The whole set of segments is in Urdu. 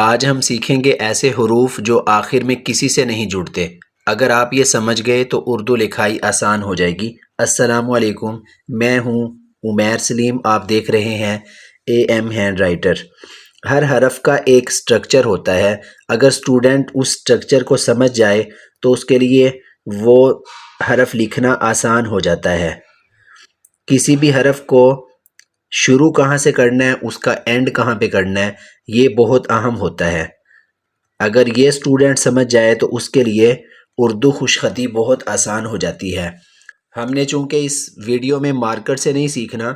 آج ہم سیکھیں گے ایسے حروف جو آخر میں کسی سے نہیں جڑتے۔ اگر آپ یہ سمجھ گئے تو اردو لکھائی آسان ہو جائے گی۔ السلام علیکم، میں ہوں عمیر سلیم، آپ دیکھ رہے ہیں اے ایم ہینڈ رائٹر۔ ہر حرف کا ایک سٹرکچر ہوتا ہے، اگر سٹوڈنٹ اس سٹرکچر کو سمجھ جائے تو اس کے لیے وہ حرف لکھنا آسان ہو جاتا ہے۔ کسی بھی حرف کو شروع کہاں سے کرنا ہے، اس کا اینڈ کہاں پہ کرنا ہے، یہ بہت اہم ہوتا ہے۔ اگر یہ سٹوڈنٹ سمجھ جائے تو اس کے لیے اردو خوشخطی بہت آسان ہو جاتی ہے۔ ہم نے چونکہ اس ویڈیو میں مارکر سے نہیں سیکھنا،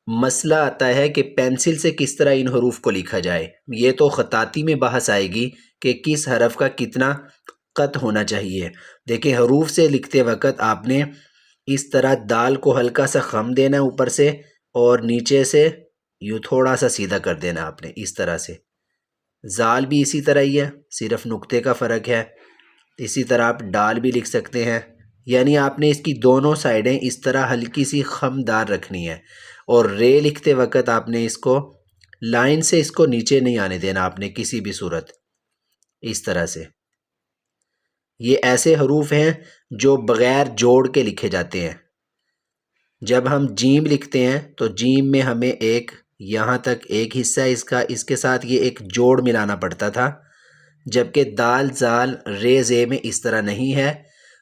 مسئلہ آتا ہے کہ پینسل سے کس طرح ان حروف کو لکھا جائے۔ یہ تو خطاطی میں بحث آئے گی کہ کس حرف کا کتنا قط ہونا چاہیے۔ دیکھیں، حروف سے لکھتے وقت آپ نے اس طرح دال کو ہلکا سا خم دینا ہے اوپر سے، اور نیچے سے یوں تھوڑا سا سیدھا کر دینا آپ نے اس طرح سے۔ زال بھی اسی طرح ہی ہے، صرف نقطے کا فرق ہے۔ اسی طرح آپ ڈال بھی لکھ سکتے ہیں، یعنی آپ نے اس کی دونوں سائڈیں اس طرح ہلکی سی خم دار رکھنی ہے۔ اور رے لکھتے وقت آپ نے اس کو لائن سے اس کو نیچے نہیں آنے دینا آپ نے کسی بھی صورت، اس طرح سے۔ یہ ایسے حروف ہیں جو بغیر جوڑ کے لکھے جاتے ہیں۔ جب ہم جیم لکھتے ہیں تو جیم میں ہمیں ایک یہاں تک ایک حصہ اس کے ساتھ یہ ایک جوڑ ملانا پڑتا تھا، جبکہ دال زال رے زے میں اس طرح نہیں ہے۔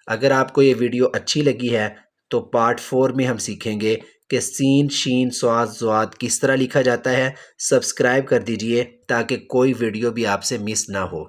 اگر آپ کو یہ ویڈیو اچھی لگی ہے تو پارٹ 4 میں ہم سیکھیں گے کہ سین شین صاد ضاد کس طرح لکھا جاتا ہے۔ سبسکرائب کر دیجئے تاکہ کوئی ویڈیو بھی آپ سے مس نہ ہو۔